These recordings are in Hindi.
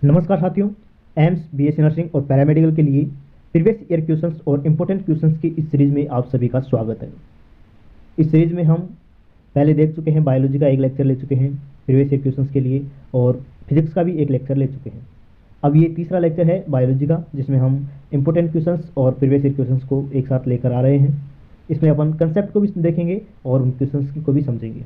नमस्कार साथियों, एम्स बीएससी नर्सिंग और पैरामेडिकल के लिए प्रीवियस ईयर क्वेश्चंस और इम्पोर्टेंट क्वेश्चंस की इस सीरीज में आप सभी का स्वागत है। इस सीरीज में हम पहले देख चुके हैं, बायोलॉजी का एक लेक्चर ले चुके हैं प्रीवियस ईयर क्वेश्चंस के लिए, और फिजिक्स का भी एक लेक्चर ले चुके हैं। अब ये तीसरा लेक्चर है बायोलॉजी का, जिसमें हम इम्पोर्टेंट क्वेश्चंस और प्रीवियस ईयर क्वेश्चंस को एक साथ लेकर आ रहे हैं। इसमें अपन कंसेप्ट को भी देखेंगे और उन क्वेश्चंस को भी समझेंगे,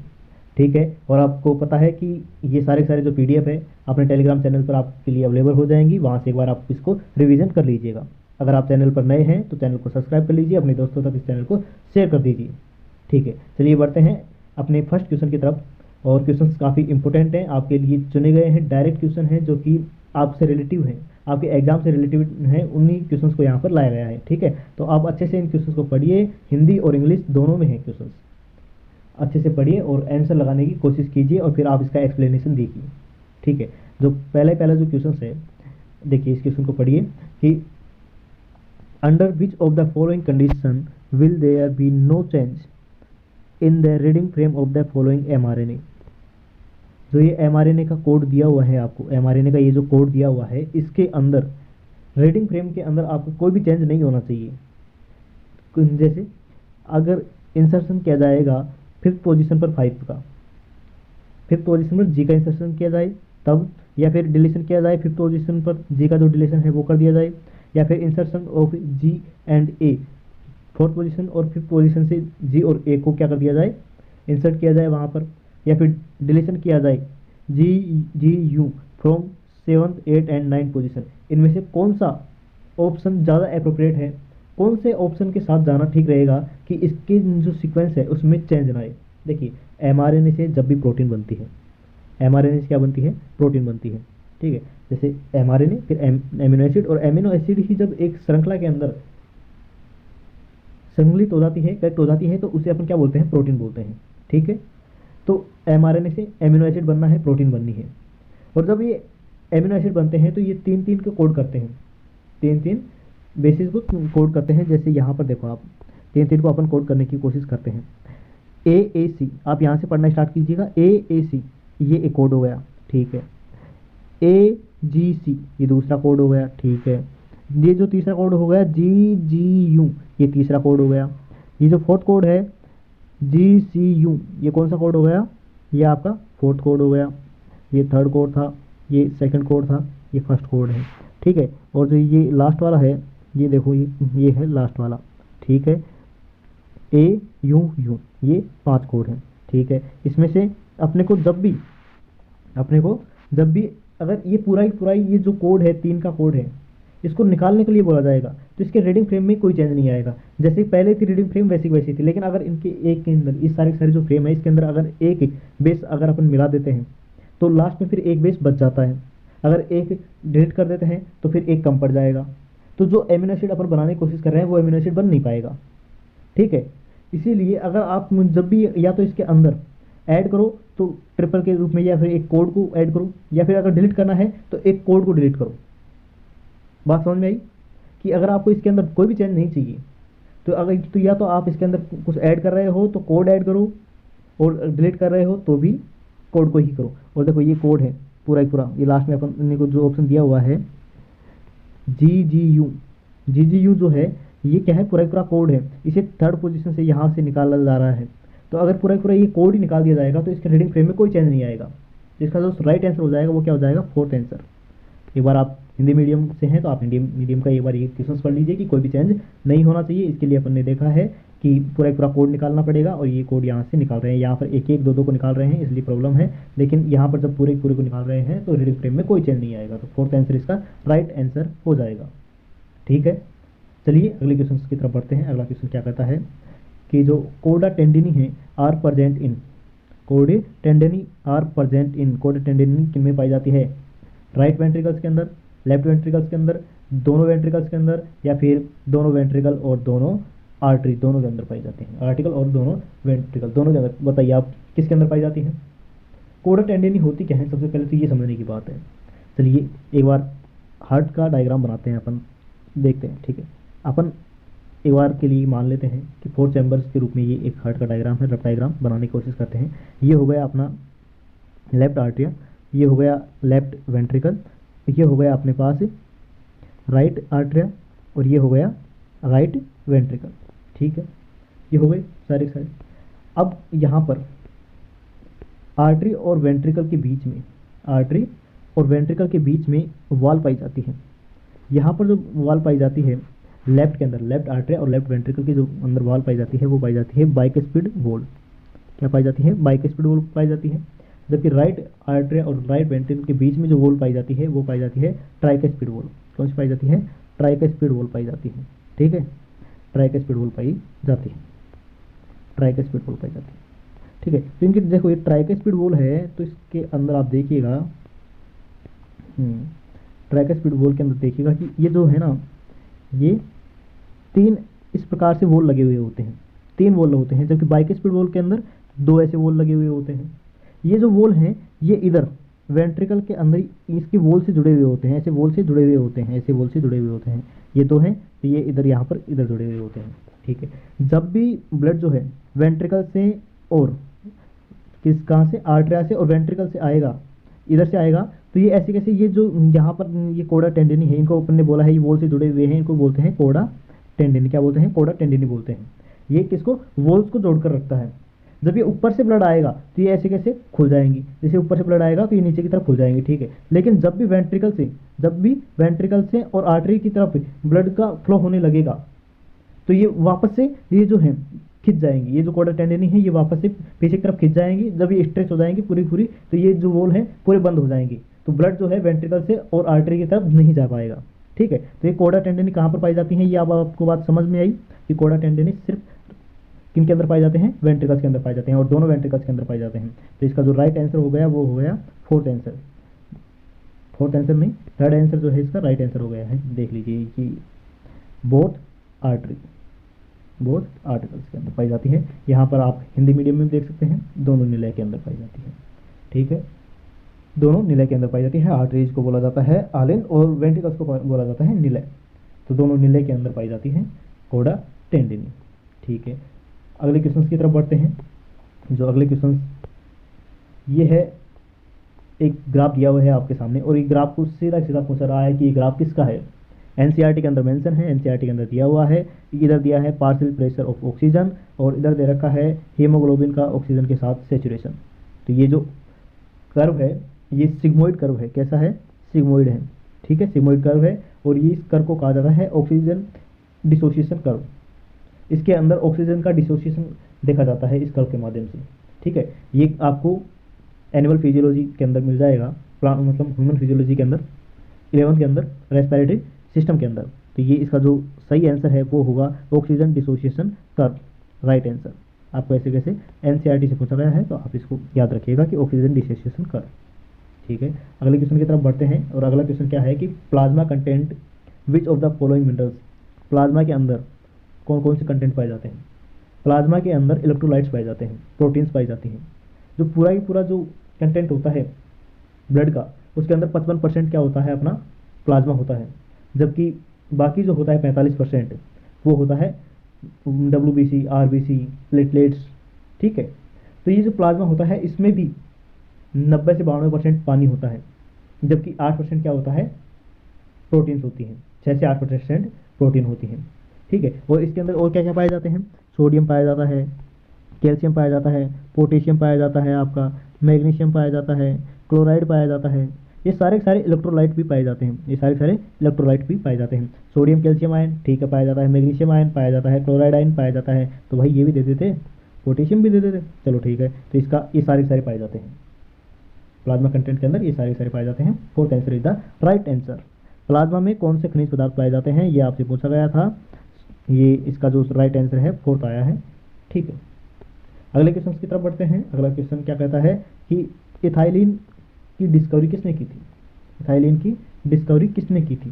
ठीक है। और आपको पता है कि ये सारे जो पीडीएफ है अपने टेलीग्राम चैनल पर आपके लिए अवेलेबल हो जाएंगी, वहाँ से एक बार आप इसको रिवीजन कर लीजिएगा। अगर आप चैनल पर नए हैं तो चैनल को सब्सक्राइब कर लीजिए, अपने दोस्तों तक इस चैनल को शेयर कर दीजिए, ठीक है। चलिए बढ़ते हैं अपने फर्स्ट क्वेश्चन की तरफ। और क्वेश्चन काफ़ी इंपॉर्टेंट हैं, आपके लिए चुने गए हैं, डायरेक्ट क्वेश्चन हैं जो कि आपसे रिलेटिव हैं, आपके एग्जाम से रिलेटिव हैं, उन्हीं क्वेश्चंस को यहाँ पर लाया गया है, ठीक है। तो आप अच्छे से इन क्वेश्चंस को पढ़िए, हिंदी और इंग्लिश दोनों में है क्वेश्चंस, अच्छे से पढ़िए और आंसर लगाने की कोशिश कीजिए और फिर आप इसका एक्सप्लेनेशन दीजिए, ठीक है। जो पहला जो क्वेश्चन है, देखिए इस क्वेश्चन को पढ़िए कि under which of the following condition will there be no change in the reading frame of the following mRNA. जो ये एमआरएनए का कोड दिया हुआ है आपको, एमआरएनए का ये जो कोड दिया हुआ है, इसके अंदर रीडिंग फ्रेम के अंदर आपको कोई भी चेंज नहीं होना चाहिए। जैसे अगर इंसर्शन किया जाएगा फिफ्थ पोजीशन पर 5 का, फिफ्थ पोजीशन पर जी का इंसर्शन किया जाए तब, या फिर डिलीशन किया जाए फिफ्थ पोजीशन पर जी का जो डिलीशन है वो कर दिया जाए, या फिर insertion of G and A fourth position और फिफ्थ पोजीशन से जी और ए को क्या कर दिया जाए, इंसर्ट किया जाए वहाँ पर, या फिर डिलीशन किया जाए G U from 7th 8th and 9th position. इनमें से कौन सा ऑप्शन ज़्यादा अप्रोप्रिएट है, कौन से ऑप्शन के साथ जाना ठीक रहेगा कि इसके जो सीक्वेंस है उसमें चेंज ना आए। देखिए एमआरएनए से जब भी प्रोटीन बनती है, एमआरएनए से क्या बनती है, प्रोटीन बनती है, ठीक है। जैसे एमआरएनए फिर एमिनो एसिड, और एमिनो एसिड ही जब एक श्रृंखला के अंदर सम्मिलित हो जाती है, कनेक्ट हो जाती है, तो उसे अपन क्या बोलते हैं, प्रोटीन बोलते हैं, ठीक है। तो एमआरएनए से एमिनो एसिड बनना है, प्रोटीन बननी है, और जब ये एमिनो एसिड बनते हैं तो ये 3-3 को कोड करते हैं, 3-3 बेसिस को कोड करते हैं। जैसे यहाँ पर देखो आप 3-3 को अपन कोड करने की कोशिश करते हैं। AAC आप यहाँ से पढ़ना स्टार्ट कीजिएगा, AAC ये एक कोड हो गया, ठीक है। AGC ये दूसरा कोड हो गया, ठीक है। ये जो तीसरा कोड हो गया GGU ये तीसरा कोड हो गया। ये जो फोर्थ कोड है GCU ये कौन सा कोड हो गया, ये आपका फोर्थ कोड हो गया। ये थर्ड कोड था, ये सेकंड कोड था, ये फर्स्ट कोड है, ठीक है। और जो ये लास्ट वाला है, ये देखो ये है लास्ट वाला, ठीक है। AUU ये 5 कोड हैं, ठीक है। इसमें से अपने को जब भी अगर ये पूरा ये जो कोड है 3 का कोड है, इसको निकालने के लिए बोला जाएगा तो इसके रीडिंग फ्रेम में कोई चेंज नहीं आएगा। जैसे पहले थी रीडिंग फ्रेम वैसी थी, लेकिन अगर इनके एक के अंदर इस सारे जो फ्रेम है इसके अंदर अगर एक बेस अगर अपन मिला देते हैं तो लास्ट में फिर एक बेस बच जाता है। अगर एक डिलीट कर देते हैं तो फिर एक कम पड़ जाएगा, तो जो एमिनो एसिड अपन बनाने की कोशिश कर रहे हैं वो एमिनो एसिड बन नहीं पाएगा, ठीक है। इसीलिए अगर आप जब भी या तो इसके अंदर ऐड करो तो ट्रिपल के रूप में, या फिर एक कोड को ऐड करो, या फिर अगर डिलीट करना है तो एक कोड को डिलीट करो। बात समझ में आई कि अगर आपको इसके अंदर कोई भी चेंज नहीं चाहिए तो अगर तो या तो आप इसके अंदर कुछ ऐड कर रहे हो तो कोड ऐड करो, और डिलीट कर रहे हो तो भी कोड को ही करो। और देखो ये कोड है पूरा ही पूरा, ये लास्ट में अपन को जो ऑप्शन दिया हुआ है GGU जो है ये क्या है, पूरा ही पूरा कोड है। इसे थर्ड पोजीशन से यहाँ से निकाला जा रहा है, तो अगर पूरा ये कोड ही निकाल दिया जाएगा तो इसके रीडिंग फ्रेम में कोई चेंज नहीं आएगा। इसका जो राइट आंसर हो जाएगा वो क्या हो जाएगा, फोर्थ आंसर। एक बार आप हिंदी मीडियम से हैं तो आप हिंदी मीडियम का एक बार ये क्वेश्चन पढ़ लीजिए कि कोई भी चेंज नहीं होना चाहिए। इसके लिए अपन ने देखा है कि पूरा कोड निकालना पड़ेगा, और ये कोड यहाँ से निकाल रहे हैं, यहाँ पर एक 2 को निकाल रहे हैं इसलिए प्रॉब्लम है, लेकिन यहाँ पर जब पूरे को निकाल रहे हैं तो रीडिंग फ्रेम में कोई चेंज नहीं आएगा, तो फोर्थ आंसर इसका राइट आंसर हो जाएगा, ठीक है। चलिए अगले क्वेश्चन की तरफ बढ़ते हैं। अगला क्वेश्चन क्या कहता है कि जो कोडा टेंडिनी है आर प्रेजेंट इन, कोडे टेंडिनी आर प्रेजेंट इन, कोडे टेंडिनी किन में पाई जाती है, राइट वेंट्रिकल्स के अंदर, लेफ्ट वेंट्रिकल्स के अंदर, दोनों वेंट्रिकल्स के अंदर, या फिर दोनों वेंट्रिकल और दोनों आर्टरी दोनों के अंदर पाई जाती हैं, आर्टिकल और दोनों वेंट्रिकल दोनों के अंदर। बताइए आप किसके अंदर पाई जाती है। कोडा टेंडिनी होती क्या है, सबसे पहले तो ये समझने की बात है। चलिए एक बार हार्ट का डायग्राम बनाते हैं, अपन देखते हैं, ठीक है। अपन एक बार के लिए मान लेते हैं कि 4 चैम्बर्स के रूप में ये एक हार्ट का डायग्राम है, रफ डायग्राम बनाने की कोशिश करते हैं। ये हो गया अपना लेफ्ट आर्टरिया, ये हो गया लेफ्ट वेंट्रिकल, ये हो गया अपने पास राइट आर्टरिया और ये हो गया राइट वेंट्रिकल। ठीक है, ये हो गए सारे सारे। अब यहाँ पर आर्टरी और वेंट्रिकल के बीच में, आर्टरी और वेंट्रिकल के बीच में वॉल पाई जाती है। यहाँ पर जो वॉल पाई जाती है लेफ्ट के अंदर, लेफ्ट आर्टरी और लेफ्ट वेंट्रिकल की जो अंदर वॉल पाई जाती है वो पाई जाती है बाइकस्पिड वॉल। क्या पाई जाती है? बाइकस्पिड वॉल पाई जाती है। जबकि राइट आर्टरी और राइट वेंट्रिकल के बीच में जो वॉल पाई जाती है वो पाई जाती है ट्राइकस्पिड वॉल। कौन सी पाई जाती है? ट्राइकस्पिड वॉल पाई जाती है। ठीक है, ट्राइकस्पिड वॉल पाई जाती है, ट्राइकस्पिड वॉल पाई जाती है। ठीक है, तो इनकी देखो ये ट्राइकस्पिड वॉल है तो इसके अंदर आप देखिएगा, ट्राइकस्पिड वॉल के अंदर देखिएगा कि ये जो है ना, ये 3 इस प्रकार से वॉल लगे हुए होते हैं, 3 वॉल होते हैं। जबकि बाइकस्पिड वॉल के अंदर 2 ऐसे वॉल लगे हुए होते हैं। ये जो वॉल हैं ये इधर वेंट्रिकल के अंदर इसकी वॉल से जुड़े हुए होते हैं, ऐसे वॉल से जुड़े हुए होते हैं, ऐसे वॉल से जुड़े हुए होते हैं। ये 2 हैं तो ये इधर यहाँ पर इधर जुड़े हुए होते हैं। ठीक है, जब भी ब्लड जो है वेंट्रिकल से और कहाँ से, आर्टरिया से और वेंट्रिकल से आएगा, इधर से आएगा, तो ये ऐसे कैसे, ये जो यहाँ पर ये कोडा टेंडिनी है, इनको अपन ने बोला है ये वॉल से जुड़े हुए हैं, इनको बोलते हैं कोडा टेंडिनी। क्या बोलते हैं? कोडा टेंडिनी बोलते हैं। ये किसको? वॉल्स को जोड़कर रखता है। जब ये ऊपर से ब्लड आएगा तो ये ऐसे कैसे खुल जाएंगी, जैसे ऊपर से ब्लड आएगा तो ये नीचे की तरफ खुल जाएंगी। ठीक है, लेकिन जब भी वेंट्रिकल से और आर्टरी की तरफ ब्लड का फ्लो होने लगेगा तो ये वापस से ये जो है खिंच जाएंगी। ये जो कोडा टेंडिनी है ये वापस से पीछे की तरफ खिंच जाएंगी। जब ये स्ट्रेच हो जाएंगी पूरी तो ये जो वॉल है पूरे बंद हो जाएंगी, तो ब्लड जो है वेंट्रिकल से और आर्टरी की तरफ नहीं जा पाएगा। ठीक है, तो ये कोडा टेंडिनी कहाँ पर पाई जाती है, ये अब आपको बात समझ में आई कि कोडा टेंडिनी सिर्फ किनके अंदर पाए जाते हैं? वेंट्रिकल्स के अंदर पाए जाते हैं, और दोनों वेंट्रिकल्स के अंदर पाए जाते हैं। तो इसका जो राइट आंसर हो गया वो हो गया फोर्थ आंसर नहीं, थर्ड आंसर जो है इसका राइट आंसर हो गया है। देख लीजिए कि बोथ आर्टिकल्स के अंदर पाई जाती है। यहाँ पर आप हिंदी मीडियम में देख सकते हैं, दोनों निलय के अंदर पाई जाती है। ठीक है, दोनों निलय के अंदर पाई जाती है। आर्टरीज को बोला जाता है आलिन और वेंट्रिकल्स को बोला जाता है निलय। तो दोनों निलय के अंदर पाई जाती है कोडा टेंडिनी। ठीक है, अगले क्वेश्चन की तरफ बढ़ते हैं। जो अगले क्वेश्चन ये है, एक ग्राफ दिया हुआ है आपके सामने और ये ग्राफ को सीधा सीधा पूछा रहा है कि ये ग्राफ किसका है। एनसीईआरटी के अंदर मेंशन है, एनसीईआरटी के अंदर दिया हुआ है। इधर दिया है पार्शियल प्रेशर ऑफ ऑक्सीजन और इधर दे रखा है हीमोग्लोबिन का ऑक्सीजन के साथ सेचुरेशन। तो ये जो कर्व है ये सिग्मोइड कर्व है। कैसा है? सिग्मोइड है। ठीक है, सिग्मोइड कर्व है और ये इस कर्व को कहा जाता है ऑक्सीजन डिसोसिएशन कर्व। इसके अंदर ऑक्सीजन का डिसोसिएशन देखा जाता है इस कर्व के माध्यम से। ठीक है, ये आपको एनिमल फिजियोलॉजी के अंदर मिल जाएगा, मतलब ह्यूमन फिजियोलॉजी के अंदर 11th के अंदर रेस्पिरेटरी सिस्टम के अंदर। तो ये इसका जो सही आंसर है वो होगा oxygen dissociation curve, right answer. आपको ऐसे कैसे एनसीईआरटी से पूछा गया है तो आप इसको याद रखिएगा कि ऑक्सीजन डिसोसिएशन कर्व। ठीक है, अगले क्वेश्चन की तरफ बढ़ते हैं और अगला क्वेश्चन क्या है कि plasma content which of the following minerals. Plasma के अंदर कौन कौन से कंटेंट पाए जाते हैं? प्लाज्मा के अंदर इलेक्ट्रोलाइट्स पाए जाते हैं, प्रोटीन्स पाई जाती हैं। जो पूरा ही पूरा जो कंटेंट होता है ब्लड का, उसके अंदर 55% क्या होता है? अपना प्लाज्मा होता है। जबकि बाकी जो होता है 45% वो होता है WBC, RBC, प्लेटलेट्स। ठीक है, तो ये जो प्लाज्मा होता है इसमें भी 90 से 92% पानी होता है, जबकि 8% क्या होता है? प्रोटीन्स होती हैं। 6 से 8% प्रोटीन होती हैं। ठीक है, और इसके अंदर और क्या क्या पाए जाते हैं? सोडियम पाया जाता है, कैल्शियम पाया जाता है, पोटेशियम पाया जाता है, आपका मैग्नीशियम पाया जाता है, क्लोराइड पाया जाता है। ये सारे सारे इलेक्ट्रोलाइट भी पाए जाते हैं, ये सारे सारे इलेक्ट्रोलाइट भी पाए जाते हैं। सोडियम कैल्शियम आयन ठीक है पाया जाता है, मैग्नीशियम आयन पाया जाता है, क्लोराइड आयन पाया जाता है। तो भाई ये भी दे देते, पोटेशियम भी दे देते। चलो ठीक है, तो इसका ये सारे सारे पाए जाते हैं प्लाज्मा कंटेंट के अंदर, ये सारे सारे पाए जाते हैं। Fourth answer is the right answer. Plasma में कौन से खनिज पदार्थ पाए जाते हैं ये आपसे पूछा गया था। ये इसका जो राइट आंसर है फोर्थ आया है। ठीक है, अगले क्वेश्चन की तरफ बढ़ते हैं। अगला क्वेश्चन क्या कहता है कि इथाइलिन की डिस्कवरी किसने की थी? इथाइलिन की डिस्कवरी किसने की थी?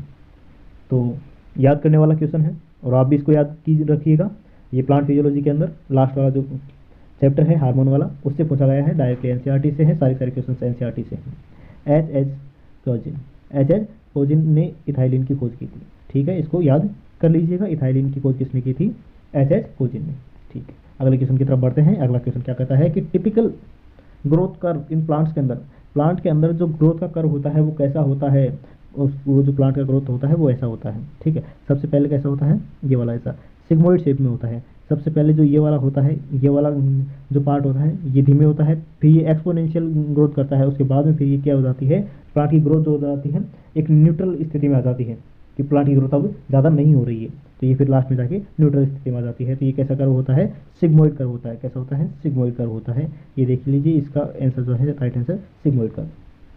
तो याद करने वाला क्वेश्चन है और आप भी इसको याद की रखिएगा। ये प्लांट फिजियोलॉजी के अंदर लास्ट वाला जो चैप्टर है हार्मोन वाला, उससे पूछा गया है, डायरेक्टली एनसीईआरटी से है, सारे सारे क्वेश्चन एनसीईआरटी से हैं। एच एच कोजिन ने इथाइलिन की खोज की थी। ठीक है, इसको याद कर लीजिएगा, इथाइलिन की खोज किसने की थी? एच कोजिन ने। ठीक है, अगले क्वेश्चन की तरफ बढ़ते हैं। अगला क्वेश्चन क्या कहता है कि typical growth curve in plants के अंदर, प्लांट के अंदर जो ग्रोथ का कर्व होता है वो कैसा होता है? वो जो प्लांट का ग्रोथ होता है वो ऐसा होता है, ठीक है। सबसे पहले कैसा होता है, ये वाला ऐसा सिग्मोइड शेप में होता है। सबसे पहले जो ये वाला होता है, ये वाला जो पार्ट होता है ये धीमे होता है, फिर ये एक्सपोनेंशियल ग्रोथ करता है, उसके बाद में फिर ये क्या हो जाती है, प्लांट की ग्रोथ जो हो जाती है एक न्यूट्रल स्थिति में आ जाती है कि प्लांट की ग्रोथ अब ज़्यादा नहीं हो रही है, तो ये फिर लास्ट में जाके न्यूट्रल स्थिति में आ जाती है। तो ये कैसा कर्व होता है, सिग्मोइड कर्व होता है। कैसा होता है, सिग्मोइड कर्व होता है। ये देख लीजिए, इसका आंसर जो है राइट आंसर सिग्मोइड कर्व,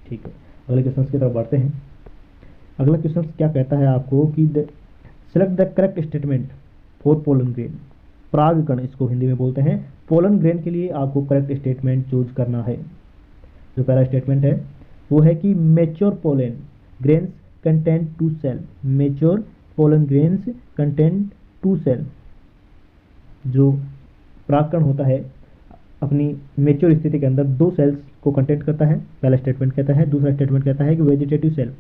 ठीक है। अगले क्वेश्चन की तरफ बढ़ते हैं। अगला क्वेश्चन क्या कहता है आपको कि select the correct statement for pollen grain. परागकण इसको हिंदी में बोलते हैं। पोलन ग्रेन के लिए आपको करेक्ट स्टेटमेंट चूज करना है। जो पहला स्टेटमेंट है वो है कि mature pollen grains contain two cell. Mature pollen grains contain two cell. जो परागकण होता है अपनी मेच्योर स्थिति के अंदर 2 सेल्स को कंटेंट करता है, पहला स्टेटमेंट कहता है। दूसरा स्टेटमेंट कहता है कि वेजिटेटिव सेल,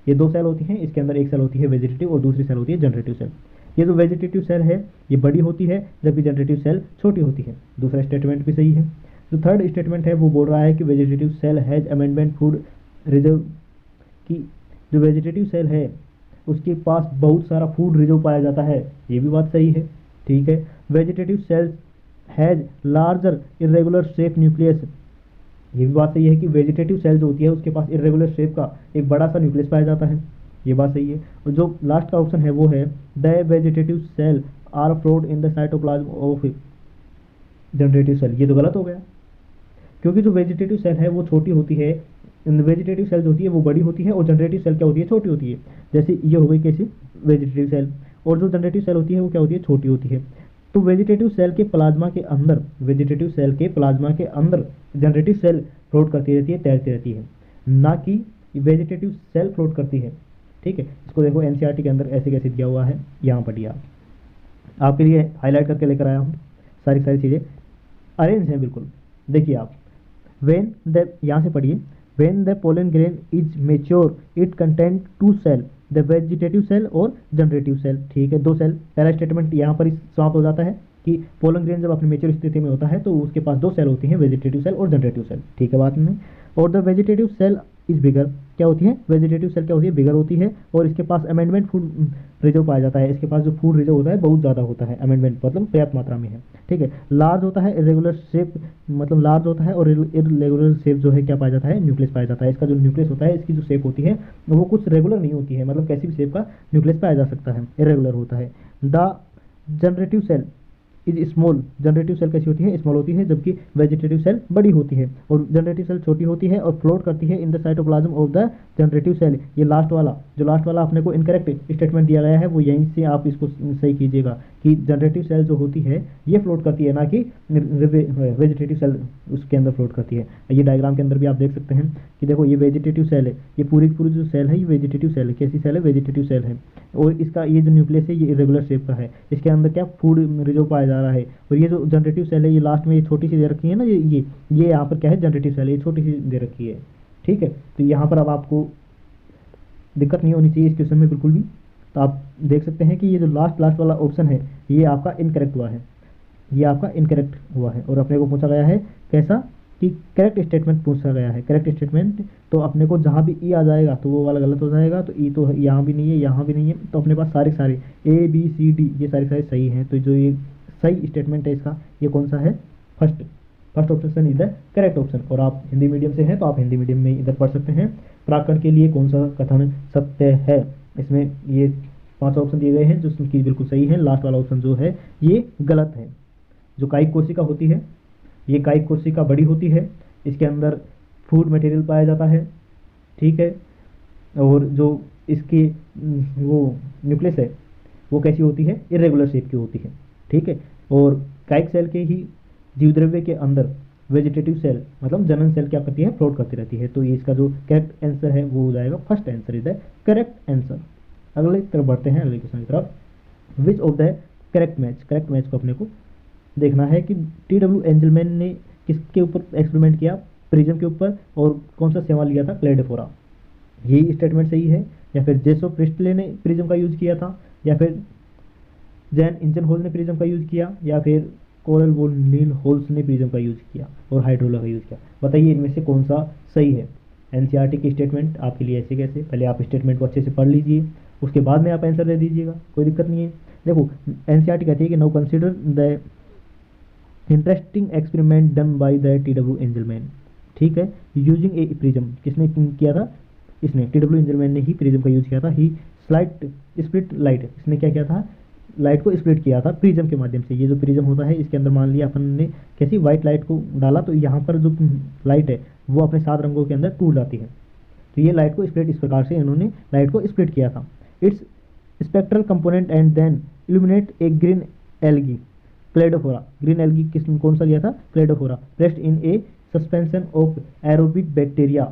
ये 2 सेल होती हैं, इसके अंदर एक सेल होती है वेजिटेटिव और दूसरी सेल होती है जनरेटिव सेल। ये जो वेजिटेटिव सेल है ये बड़ी होती है जबकि जनरेटिव सेल छोटी होती है। दूसरा स्टेटमेंट भी सही है। जो थर्ड स्टेटमेंट है वो बोल रहा है कि vegetative cell has amendment food reserve, कि जो वेजिटेटिव सेल है उसके पास बहुत सारा फूड रिजर्व पाया जाता है, ये भी बात सही है, ठीक है। Vegetative cells has larger irregular shape nucleus, ये भी बात सही है कि वेजिटेटिव सेल जो होती है उसके पास इरेगुलर शेप का एक बड़ा सा न्यूक्लियस पाया जाता है, ये बात सही है। और जो लास्ट का ऑप्शन है वो है the vegetative cell are flowed in the cytoplasm of generative cell, ये तो गलत हो गया क्योंकि जो वेजिटेटिव सेल है वो छोटी होती है, वेजिटेटिव सेल जो होती है वो बड़ी होती है और जनरेटिव सेल क्या होती है, छोटी होती है। जैसे ये हो गई कैसी वेजिटेटिव सेल, और जो जनरेटिव सेल होती है वो क्या होती है, छोटी होती है। तो वेजिटेटिव सेल के प्लाज्मा के अंदर, वेजिटेटिव सेल के प्लाज्मा के अंदर जनरेटिव सेल फ्लोट करती रहती है, तैरती रहती है, ना कि वेजिटेटिव सेल फ्लोट करती है, ठीक है। इसको देखो एनसीईआरटी के अंदर ऐसे कैसे दिया हुआ है, यहाँ पढ़िए आप, आपके लिए हाईलाइट करके लेकर आया हूँ, सारी चीज़ें अरेंज हैं बिल्कुल। देखिए आप, वेन द, यहाँ से पढ़िए, when the pollen grain is mature it content 2 cell, the vegetative cell और जनरेटिव सेल, ठीक है, 2 सेल। पहला स्टेटमेंट यहाँ पर समाप्त हो जाता है कि पोलन ग्रेन जब अपनी मेच्योर स्थिति में होता है तो उसके पास 2 सेल होती हैं, वेजिटेटिव सेल और जनरेटिव सेल, ठीक है बात में। और the vegetative cell is bigger, क्या होती है, वेजिटेटिव सेल क्या होती है, बिगर होती है, और इसके पास अमेंडमेंट फूड रिजर्व पाया जाता है, इसके पास जो फूड रिजर्व होता है बहुत ज़्यादा होता है, अमेंडमेंट मतलब पर्याप्त मात्रा में है, ठीक है। लार्ज होता है, इरेगुलर शेप मतलब लार्ज होता है, और इरेगुलर शेप जो है क्या पाया जाता है, न्यूक्लियस पाया जाता है। इसका जो न्यूक्लियस होता है, इसकी जो शेप होती है वो कुछ रेगुलर नहीं होती है, मतलब कैसी भी शेप का न्यूक्लियस पाया जा सकता है, इरेगुलर होता है। The generative cell is small, generative cell कैसी होती है, स्मॉल होती है, जबकि वेजिटेटिव सेल बड़ी होती है, और जनरेटिव सेल छोटी होती है और फ्लोट करती है in the cytoplasm of the generative cell. ये लास्ट वाला अपने को इनकरेक्ट स्टेटमेंट दिया गया है, वो यहीं से आप इसको सही कीजिएगा कि जनरेटिव सेल जो होती है ये फ्लोट करती है, ना कि वेजिटेटिव सेल उसके अंदर फ्लोट करती है। ये डायग्राम के अंदर भी आप देख सकते हैं कि देखो ये वेजिटेटिव सेल है, ये पूरी जो सेल है ये वेजिटेटिव सेल है, कैसी सेल है, वेजिटेटिव सेल है, और इसका ये जो न्यूक्लियस है ये इरेगुलर शेप का है, इसके अंदर क्या फूड रिजर्व पाया जा रहा है। और ये जो जनरेटिव सेल है ये लास्ट में ये छोटी सी दे रखी है ना, ये यहाँ पर क्या है, जनरेटिव सेल, ये छोटी सी दे रखी है, ठीक है। तो यहाँ पर अब आपको दिक्कत नहीं होनी चाहिए इस क्वेश्चन में बिल्कुल भी। तो आप देख सकते हैं कि ये जो लास्ट वाला ऑप्शन है ये आपका इनकरेक्ट हुआ है, ये आपका इनकरेक्ट हुआ है, और अपने को पूछा गया है कैसा, कि करेक्ट स्टेटमेंट पूछा गया है। करेक्ट स्टेटमेंट तो अपने को जहाँ भी ई आ जाएगा तो वो वाला गलत हो जाएगा, तो ई तो यहाँ भी नहीं है, यहाँ भी नहीं है, तो अपने पास सारे ए बी सी डी ये सारे सही हैं। तो जो ये सही स्टेटमेंट है इसका ये कौन सा है, first option is the correct option. और आप हिंदी मीडियम से हैं तो आप हिंदी मीडियम में इधर पढ़ सकते हैं। प्राकरण के लिए कौन सा कथन सत्य है, इसमें ये 5 ऑप्शन दिए गए हैं जो कि बिल्कुल सही है। लास्ट वाला ऑप्शन जो है ये गलत है। जो कायिक कोशिका होती है ये कायिक कोशिका बड़ी होती है, इसके अंदर फूड मटेरियल पाया जाता है, ठीक है। और जो इसकी वो न्यूक्लियस है वो कैसी होती है, इरेगुलर शेप की होती है, ठीक है। और कायिक सेल के ही जीवद्रव्य के अंदर वेजिटेटिव सेल मतलब जनन सेल क्या करती है, फ्लोट करती रहती है। तो ये इसका जो करेक्ट आंसर है वो हो जाएगा first answer is the correct answer. अगले तरफ बढ़ते हैं, अगले क्वेश्चन की तरफ। विच ऑफ द करेक्ट मैच को अपने को देखना है कि टी.डब्ल्यू. एंजलमैन ने किसके ऊपर एक्सपेरिमेंट किया, प्रिज्म के ऊपर, और कौन सा सेवा लिया था, क्लेडोफोरा। यही स्टेटमेंट सही है, या फिर जेसो प्रिस्टले ने प्रिज्म का यूज किया था, या फिर जैन इंजनहोल ने प्रिज्म का यूज किया, या फिर कोरल वॉन नील होल्स ने प्रिज्म का यूज किया और हाइड्रोला का यूज किया। बताइए इनमें से कौन सा सही है। एनसीईआरटी की स्टेटमेंट आपके लिए ऐसे कैसे, पहले आप स्टेटमेंट को अच्छे से पढ़ लीजिए, उसके बाद में आप आंसर दे दीजिएगा, कोई दिक्कत नहीं है। देखो एनसीईआरटी कहती है कि now consider the interesting experiment done by the T W. Engelmann, ठीक है, यूजिंग ए प्रिज्म। किसने किया था? इसने, टी.डब्ल्यू. एंजलमैन ने ही प्रिज्म का यूज किया था। ही स्लाइट स्प्लिट लाइट, इसने क्या किया था? लाइट को स्प्लिट किया था प्रिज्म के माध्यम से। ये जो प्रिज्म होता है इसके अंदर मान लिया अपन ने कैसी व्हाइट लाइट को डाला, तो यहाँ पर जो लाइट है वो अपने 7 रंगों के अंदर टूट जाती है। तो ये लाइट को स्प्लिट, इस प्रकार से इन्होंने लाइट को स्प्लिट किया था। Its spectral component and then illuminate a green algae Cladophora. Green algae किस कौन सा लिया था? Cladophora, placed in a suspension of aerobic bacteria.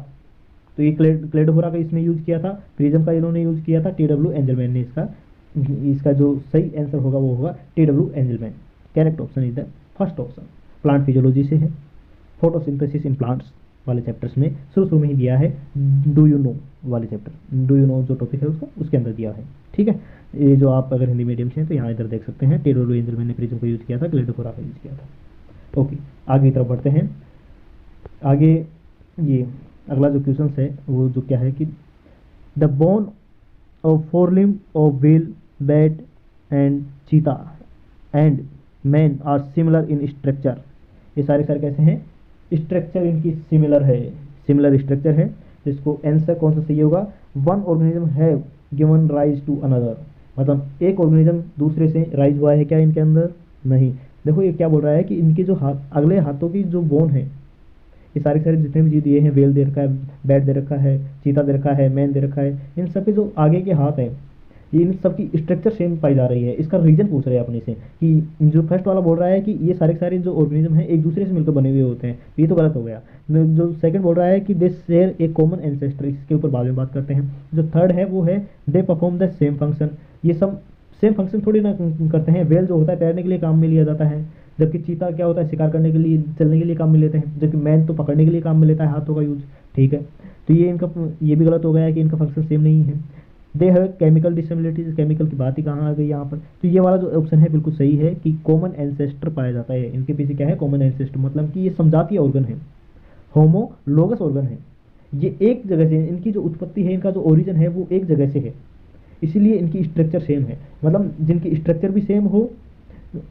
तो ये क्लेडोफोरा का इसने यूज किया था, प्रिज्म का इन्होंने यूज किया था, टी.डब्ल्यू. एंजलमैन ने इसका जो सही आंसर होगा वो होगा T W. Engelmann. Correct option is the first option. Plant physiology से है, फोटोसिंथेसिस इन प्लांट्स वाले चैप्टर्स में शुरू में ही दिया है। डू यू नो वाले चैप्टर, डू यू नो जो टॉपिक है उसका, उसके अंदर दिया है, ठीक है। ये जो आप अगर हिंदी मीडियम से हैं तो यहाँ इधर देख सकते हैं, टी.डब्ल्यू. एंजलमैन ने प्रिज्म को यूज किया था, क्लेडोफोरा का यूज किया था। ओके, आगे की तरफ बढ़ते हैं। आगे ये अगला जो क्वेश्चन है वो जो क्या है कि the bone of forelimb of whale, bat and cheetah and man are similar in structure. ये सारे कैसे हैं? स्ट्रक्चर इनकी सिमिलर है, सिमिलर स्ट्रक्चर है। इसको आंसर कौन सा सही होगा? One organism have given rise to another, मतलब एक ऑर्गेनिज्म दूसरे से राइज हुआ है क्या इनके अंदर? नहीं। देखो ये क्या बोल रहा है कि इनके जो हाथ, अगले हाथों की जो बोन है, ये सारे जितने भी जीव दिए हैं, वेल दे रखा है, बैट दे रखा है, चीता दे रखा है, मैन दे रखा है, इन सब के जो आगे के हाथ हैं ये इन सब की स्ट्रक्चर सेम पाई जा रही है। इसका रीजन पूछ रहे हैं अपने से कि जो फर्स्ट वाला बोल रहा है कि ये सारे जो ऑर्गेनिज्म हैं एक दूसरे से मिलकर बने हुए होते हैं, ये तो गलत हो गया। जो सेकंड बोल रहा है कि दे शेयर ए कॉमन एंसेस्टर, इसके ऊपर बाद में बात करते हैं। जो थर्ड है वो है they perform the same function. ये सब सेम फंक्शन थोड़ी ना करते हैं। वेल जो होता है तैरने के लिए काम में लिया जाता है, जबकि चीता क्या होता है? शिकार करने के लिए, चलने के लिए काम में लेते हैं, जबकि मैन तो पकड़ने के लिए काम में लेता है, हाथों का यूज, ठीक है। तो ये इनका, ये भी गलत हो गया है कि इनका फंक्शन सेम नहीं है। They have chemical dissimilarities, chemical की बात ही कहाँ आ गई यहाँ पर? तो ये वाला जो ऑप्शन है बिल्कुल सही है कि कॉमन एंसेस्टर पाया जाता है। इनके पीछे क्या है? कॉमन एंसेस्टर, मतलब कि ये समजातीय ऑर्गन है, होमोलोगस ऑर्गन है। ये एक जगह से, इनकी जो उत्पत्ति है, इनका जो ओरिजिन है वो एक जगह से है, इसीलिए इनकी स्ट्रक्चर सेम है। मतलब जिनकी स्ट्रक्चर भी सेम हो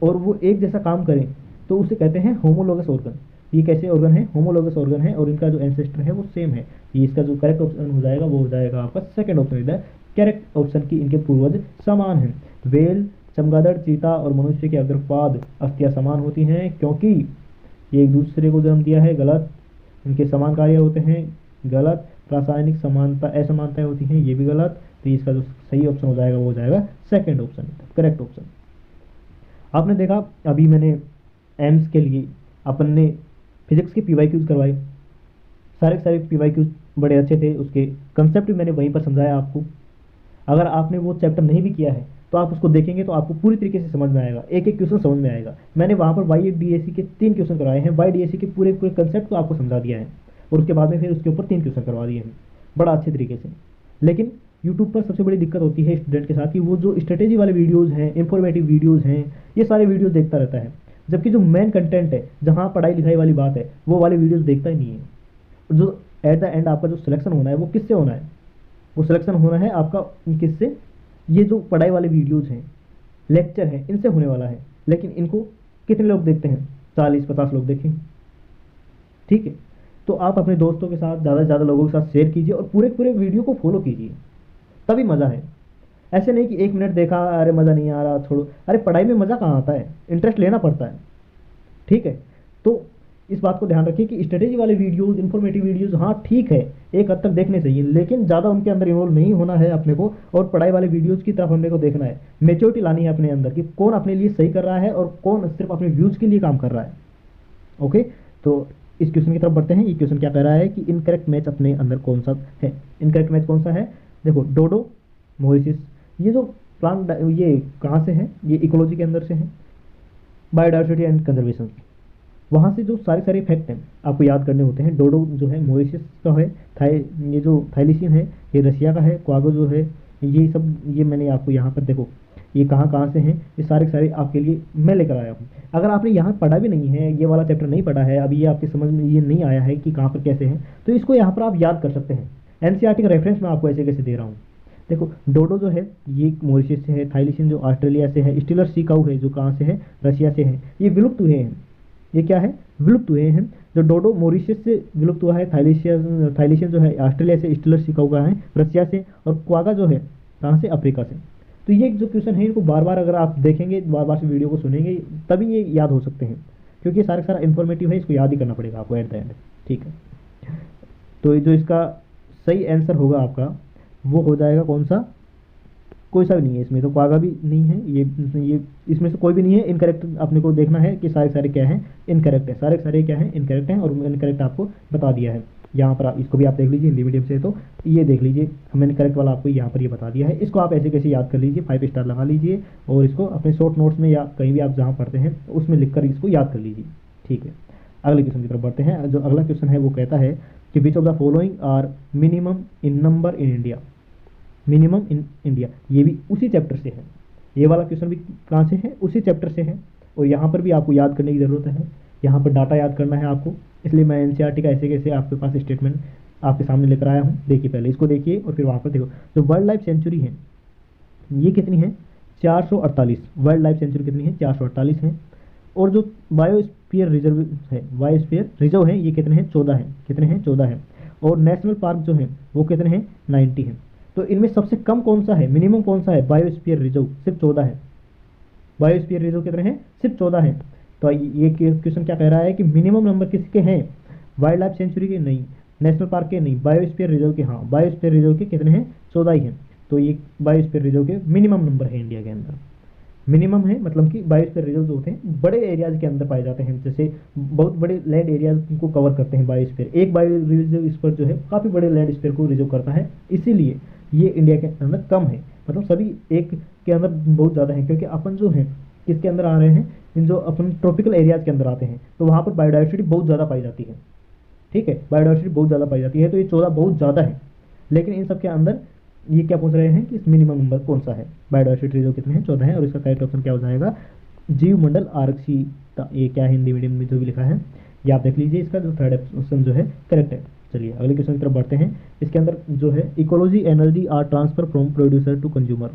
और वो एक जैसा काम करें तो उसे कहते हैं होमोलोगस ऑर्गन। ये कैसे ऑर्गन है? होमोलोगस ऑर्गन है, और इनका जो एंसेस्टर है वो सेम है। ये इसका जो करेक्ट ऑप्शन हो जाएगा वो हो जाएगा आपका सेकंड ऑप्शन इधर, करेक्ट ऑप्शन की इनके पूर्वज समान हैं। वेल, चमगादड़, चीता और मनुष्य के अग्रपाद अस्थियां समान होती हैं क्योंकि ये एक दूसरे को जन्म दिया है, गलत। इनके समान कार्य होते हैं, गलत। रासायनिक समानता, असमानताएं होती हैं, ये भी गलत। तो इसका जो सही ऑप्शन हो जाएगा वो हो जाएगा सेकंड ऑप्शन, करेक्ट ऑप्शन। आपने देखा अभी मैंने एम्स के लिए अपन ने फिजिक्स के पीवाईक्यूज करवाए, सारे पीवाईक्यूज बड़े अच्छे थे, उसके कंसेप्ट भी मैंने वहीं पर समझाया आपको। अगर आपने वो चैप्टर नहीं भी किया है तो आप उसको देखेंगे तो आपको पूरी तरीके से समझ में आएगा, एक एक क्वेश्चन समझ में आएगा। मैंने वहाँ पर YDAC के 3 क्वेश्चन करवाए हैं, YDAC के पूरे कंसेप्ट को आपको समझा दिया है, और उसके बाद में फिर उसके ऊपर 3 क्वेश्चन करवा दिए हैं बड़ा अच्छे तरीके से। लेकिन यूट्यूब पर सबसे बड़ी दिक्कत होती है स्टूडेंट के साथ कि वो जो स्ट्रेटेजी वाले वीडियोज़ हैं, इंफॉर्मेटिव वीडियोज़ हैं, ये सारे वीडियोज़ देखता रहता है, जबकि जो मेन कंटेंट है, जहाँ पढ़ाई लिखाई वाली बात है, वो वाले वीडियोज़ देखता ही नहीं है। जो एट द एंड आपका जो सिलेक्शन होना है वो किससे होना है? वो सिलेक्शन होना है आपका किससे? ये जो पढ़ाई वाले वीडियोज़ हैं, लेक्चर हैं, इनसे होने वाला है। लेकिन इनको कितने लोग देखते हैं? 40-50 लोग देखें, ठीक है। तो आप अपने दोस्तों के साथ, ज़्यादा से ज़्यादा लोगों के साथ शेयर कीजिए और पूरे वीडियो को फॉलो कीजिए, तभी मज़ा है। ऐसे नहीं कि 1 मिनट देखा, अरे मज़ा नहीं आ रहा, छोड़ो। अरे पढ़ाई में मज़ा कहाँ आता है? इंटरेस्ट लेना पड़ता है, ठीक है। तो इस बात को ध्यान रखिए कि स्ट्रेटेजी वाले वीडियोज़, इन्फॉर्मेटिव वीडियोज़, हाँ ठीक है, एक हद तक देखने चाहिए, लेकिन ज़्यादा उनके अंदर इन्वॉल्व नहीं होना है अपने को, और पढ़ाई वाले वीडियोज़ की तरफ अपने को देखना है। मेच्योरिटी लानी है अपने अंदर कि कौन अपने लिए सही कर रहा है और कौन सिर्फ अपने व्यूज़ के लिए काम कर रहा है। ओके, तो इस क्वेश्चन की तरफ बढ़ते हैं। ये क्वेश्चन क्या कह रहा है कि इनकरेक्ट मैच अपने अंदर कौन सा है? इनकरेक्ट मैच कौन सा है? देखो, डोडो, मॉरिशस, ये जो प्लांट, ये कहाँ से है? ये इकोलॉजी के अंदर से है, बायोडाइवर्सिटी एंड कंजर्वेशन। वहाँ से जो सारे फैक्ट हैं आपको याद करने होते हैं। डोडो जो है मॉरिशस का है, ये जो थाइलिसिन है ये रशिया का है, क्वागो जो है ये सब, ये मैंने आपको यहाँ पर देखो, ये कहाँ कहाँ से हैं, ये सारे के सारे आपके लिए मैं लेकर आया हूँ। अगर आपने यहाँ पढ़ा भी नहीं है, ये वाला चैप्टर नहीं पढ़ा है, अभी ये आपके समझ में ये नहीं आया है कि कहाँ पर कैसे हैं, तो इसको यहाँ पर आप याद कर सकते हैं। एनसीईआरटी का रेफरेंस मैं आपको ऐसे कैसे दे रहा हूँ। देखो डोडो जो है ये मॉरिशस से है, थाईलिशन जो ऑस्ट्रेलिया से है, स्टीलर सी काऊ है जो कहाँ से है, रशिया से है, ये विलुप्त हुए हैं। ये क्या है, विलुप्त हुए हैं। जो डोडो मॉरिशस से विलुप्त हुआ है, थाईलिशन जो है ऑस्ट्रेलिया से, स्टीलर सी काऊ का है रशिया से, और क्वागा जो है कहाँ से, अफ्रीका से। तो ये जो क्वेश्चन है इनको बार बार अगर आप देखेंगे, बार बार से वीडियो को सुनेंगे, तभी ये याद हो सकते हैं, क्योंकि सारा सारा इन्फॉर्मेटिव है, इसको याद ही करना पड़ेगा आपको एट द एंड। ठीक है, तो जो इसका सही आंसर होगा आपका वो हो जाएगा कौन सा, कोई सा भी नहीं है इसमें, तो क्वागा भी नहीं है, ये इसमें से कोई भी नहीं है। इनकरेक्ट अपने को देखना है कि सारे सारे क्या हैं, इनकरेक्ट है, सारे सारे क्या हैं, इनकरेक्ट हैं, और इनकरेक्ट आपको बता दिया है। यहाँ पर आप इसको भी आप देख लीजिए, हिंदी मीडियम से तो ये देख लीजिए, हमने करेक्ट वाला आपको यहाँ पर ये बता दिया है। इसको आप ऐसे कैसे याद कर लीजिए, 5 स्टार लगा लीजिए, और इसको अपने शॉर्ट नोट्स में या कहीं भी आप जहाँ पढ़ते हैं उसमें लिख कर इसको याद कर लीजिए। ठीक है, अगले क्वेश्चन की तरफ बढ़ते हैं। जो अगला क्वेश्चन है वो कहता है कि which of the following are minimum in number in India, minimum in India, ये भी उसी चैप्टर से है। ये वाला क्वेश्चन भी कहाँ से है, उसी चैप्टर से है, और यहाँ पर भी आपको याद करने की ज़रूरत है, यहाँ पर डाटा याद करना है आपको, इसलिए मैं एनसीईआरटी का ऐसे कैसे आपके पास स्टेटमेंट आपके सामने लेकर आया हूँ। देखिए पहले इसको देखिए और फिर वहाँ पर देखो। जो वर्ल्ड लाइफ सेंचुरी है ये कितनी है, 448। वर्ल्ड लाइफ सेंचुरी कितनी है, 448 है। और जो बायोस्फीयर रिजर्व है, बायोस्फीयर रिजर्व है, ये कितने हैं, 14 है। कितने हैं, 14 है। और नेशनल पार्क जो है वो कितने हैं, 90 है। तो इनमें सबसे कम कौन सा है, मिनिमम कौन सा है, बायोस्फीयर रिजर्व सिर्फ 14 है। बायोस्फीयर रिजर्व कितने हैं, सिर्फ 14 है। तो ये क्वेश्चन क्या कह रहा है कि मिनिमम नंबर किसके हैं, वाइल्ड लाइफ सेंचुरी के नहीं, नेशनल पार्क के नहीं, बायोस्फीयर रिजर्व के। हाँ, बायोस्फीयर रिजर्व के कितने हैं, 14 ही हैं। तो ये बायोस्फीयर रिजर्व के मिनिमम नंबर है इंडिया के अंदर। मिनिमम है मतलब कि बायोस्फीयर रिजर्व जो होते हैं बड़े एरियाज के अंदर पाए जाते हैं, जैसे बहुत बड़े लैंड एरियाज को कवर करते हैं बायोस्फीयर। एक बायो रिजर्व स्पेयर जो है काफ़ी बड़े लैंड स्पेयर को रिजर्व करता है, इसीलिए ये इंडिया के अंदर कम है। मतलब सभी एक के अंदर बहुत ज़्यादा है, क्योंकि अपन जो है किसके अंदर आ रहे हैं, इन जो अपन ट्रॉपिकल एरियाज के अंदर आते हैं, तो वहाँ पर बायोडाइवर्सिटी बहुत ज़्यादा पाई जाती है। ठीक है, बायोडाइवर्सिटी बहुत ज़्यादा पाई जाती है, तो ये 14 बहुत ज़्यादा है। लेकिन इन सब के अंदर ये क्या पूछ रहे हैं कि इस मिनिमम नंबर कौन सा है, बायोडाइवर्सिटी रिजर्व कितने हैं, 14 है। और इसका करेक्ट ऑप्शन क्या हो जाएगा, जीव मंडल आरक्षित। ये क्या है, हिंदी मीडियम में जो भी लिखा है ये आप देख लीजिए, इसका जो थर्ड ऑप्शन जो है करेक्ट है। चलिए अगले क्वेश्चन की तरफ बढ़ते हैं। इसके अंदर जो है ecology energy are transfer from producer to consumer,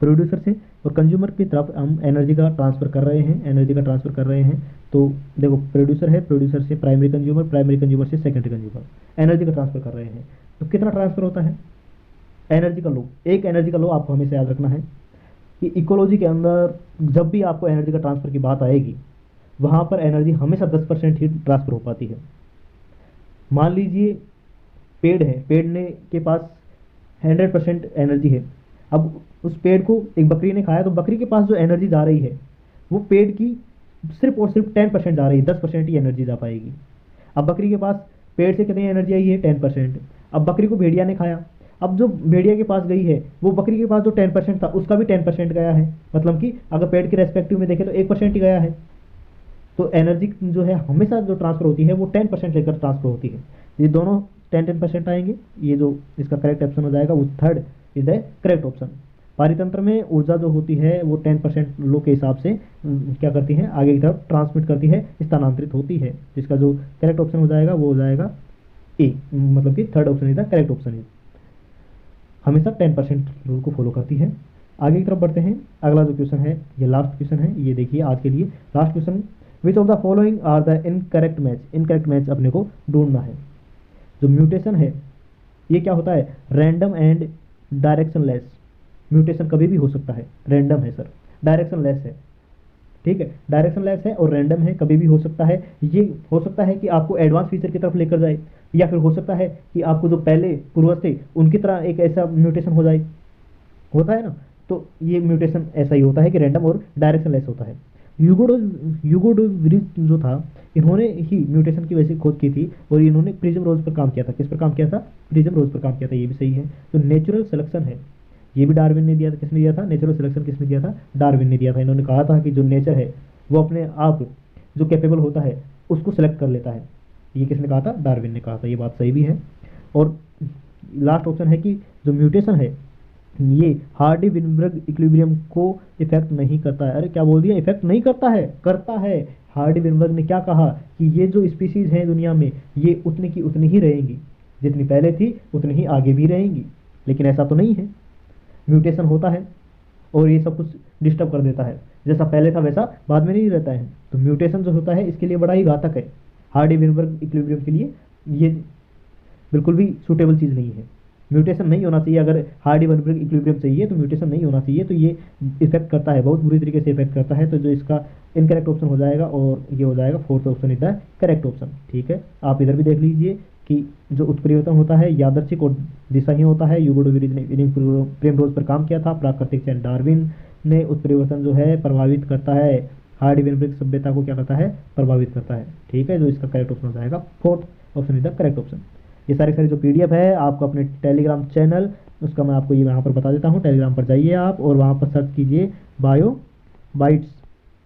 producer से और कंज्यूमर की तरफ हम एनर्जी का ट्रांसफ़र कर रहे हैं, एनर्जी का ट्रांसफ़र कर रहे हैं। तो देखो प्रोड्यूसर है, प्रोड्यूसर से प्राइमरी कंज्यूमर, प्राइमरी कंज्यूमर से सेकेंडरी कंज्यूमर, एनर्जी का ट्रांसफ़र कर रहे हैं। तो कितना ट्रांसफ़र होता है, एनर्जी का लो, एक एनर्जी का लो आपको हमेशा याद रखना है कि इकोलॉजी के अंदर जब भी आपको एनर्जी का ट्रांसफ़र की बात आएगी, वहाँ पर एनर्जी हमेशा 10% ही ट्रांसफ़र हो पाती है। मान लीजिए पेड़ है, पेड़ ने के पास 100% एनर्जी है। अब उस पेड़ को एक बकरी ने खाया, तो बकरी के पास जो एनर्जी जा रही है वो पेड़ की सिर्फ और सिर्फ 10% जा रही है, 10% ही एनर्जी जा पाएगी। अब बकरी के पास पेड़ से कितनी एनर्जी आई है, 10%। अब बकरी को भेड़िया ने खाया, अब जो भेड़िया के पास गई है वो बकरी के पास जो 10% था उसका भी 10% गया है। मतलब कि अगर पेड़ के रेस्पेक्टिव में देखें तो 1% ही गया है। तो एनर्जी जो है हमेशा जो ट्रांसफ़र होती है वो 10% लेकर ट्रांसफ़र होती है। ये दोनों 10% आएंगे। ये जो इसका करेक्ट ऑप्शन हो जाएगा वो third is the correct option. पारितंत्र में ऊर्जा जो होती है वो 10% लो के हिसाब से क्या करती है, आगे की तरफ ट्रांसमिट करती है, स्थानांतरित होती है। इसका जो करेक्ट ऑप्शन हो जाएगा वो हो जाएगा ए, मतलब कि third option is the correct option is, हमेशा 10% रूल को फॉलो करती है। आगे की तरफ बढ़ते हैं। अगला जो क्वेश्चन है ये लास्ट क्वेश्चन है, ये देखिए आज के लिए last question. Which of the following are the incorrect match, incorrect match अपने को ढूंढना है। जो म्यूटेशन है ये क्या होता है, रैंडम एंड डायरेक्शनलेस। म्यूटेशन कभी भी हो सकता है, रैंडम है सर, डायरेक्शनलेस है। ठीक है, डायरेक्शनलेस है और रैंडम है, कभी भी हो सकता है। ये हो सकता है कि आपको एडवांस फीचर की तरफ लेकर जाए, या फिर हो सकता है कि आपको जो पहले पूर्वज थे उनकी तरह एक ऐसा म्यूटेशन हो जाए, होता है ना। तो ये म्यूटेशन ऐसा ही होता है कि रैंडम और डायरेक्शनलेस होता है। यूगोडोविरिच जो था, इन्होंने ही म्यूटेशन की वजह से खोज की थी, और इन्होंने प्रिज्म रोज पर काम किया था। किस पर काम किया था, प्रिज्म रोज पर काम किया था, ये भी सही है। तो नेचुरल सिलेक्शन है, ये भी डार्विन ने दिया था। किसने दिया था, नेचुरल सिलेक्शन किसने दिया था, डार्विन ने दिया था। इन्होंने कहा था कि जो नेचर है वो अपने आप जो कैपेबल होता है उसको सिलेक्ट कर लेता है। ये किसने कहा था, डार्विन ने कहा था। ये बात सही भी है। और लास्ट ऑप्शन है कि जो म्यूटेशन है ये हार्डी विनबर्ग इक्विलिब्रियम को इफेक्ट नहीं करता है। अरे क्या बोल दिया, इफेक्ट नहीं करता है, करता है। हार्डी विनबर्ग ने क्या कहा कि ये जो स्पीसीज हैं दुनिया में, ये उतनी की उतनी ही रहेंगी, जितनी पहले थी उतनी ही आगे भी रहेंगी। लेकिन ऐसा तो नहीं है, म्यूटेशन होता है और ये सब कुछ डिस्टर्ब कर देता है। जैसा पहले था वैसा बाद में नहीं रहता है। तो म्यूटेशन जो होता है इसके लिए बड़ा ही घातक है। हार्डी विनबर्ग इक्विलिब्रियम के लिए ये बिल्कुल भी सूटेबल चीज़ नहीं है। म्यूटेशन नहीं होना चाहिए। अगर हार्डी विनबर्ग इक्विलिब्रियम चाहिए तो म्यूटेशन नहीं होना चाहिए। तो ये इफेक्ट करता है, बहुत बुरी तरीके से इफेक्ट करता है। तो जो इसका इनकरेक्ट ऑप्शन हो जाएगा और ये हो जाएगा fourth option is the correct option. ठीक है, आप इधर भी देख लीजिए कि जो उत्परिवर्तन होता है यादृच्छिक और दिशाहीन होता है। यूगो डोविरीज ने विलियम प्रिमरोज पर काम किया था। प्राकृतिक चयन डार्विन ने उत्परिवर्तन जो है प्रभावित करता है। हार्डी विनबर्ग सभ्यता को क्या करता है, प्रभावित करता है। ठीक है, जो इसका करेक्ट ऑप्शन हो जाएगा fourth option is the correct option. ये सारी सारी जो पीडीएफ है आपको अपने टेलीग्राम चैनल, उसका मैं आपको ये यहाँ पर बता देता हूँ। टेलीग्राम पर जाइए आप और वहाँ पर सर्च कीजिए बायो बाइट्स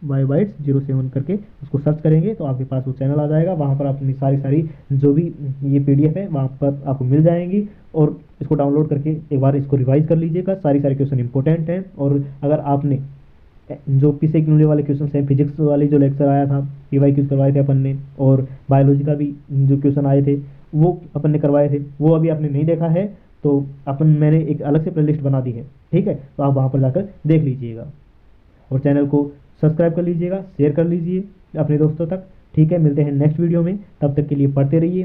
07 करके, उसको सर्च करेंगे तो आपके पास वो चैनल आ जाएगा। वहाँ पर अपनी सारी सारी जो भी ये पीडीएफ है वहाँ पर आपको मिल जाएंगी और इसको डाउनलोड करके एक बार इसको रिवाइज कर लीजिएगा। सारी सारी क्वेश्चन इंपॉर्टेंट हैं। और अगर आपने जो पीसे किनले वाले क्वेश्चन हैं, फिजिक्स वाले जो लेक्चर आया था, पीवाई क्यूज करवाए थे अपन ने, और बायोलॉजी का भी जो क्वेश्चन आए थे वो अपन ने करवाए थे, वो अभी आपने नहीं देखा है तो मैंने एक अलग से प्लेलिस्ट बना दी है। ठीक है, तो आप वहाँ पर जाकर देख लीजिएगा और चैनल को सब्सक्राइब कर लीजिएगा, शेयर कर लीजिए अपने दोस्तों तक। ठीक है, मिलते हैं नेक्स्ट वीडियो में, तब तक के लिए पढ़ते रहिए।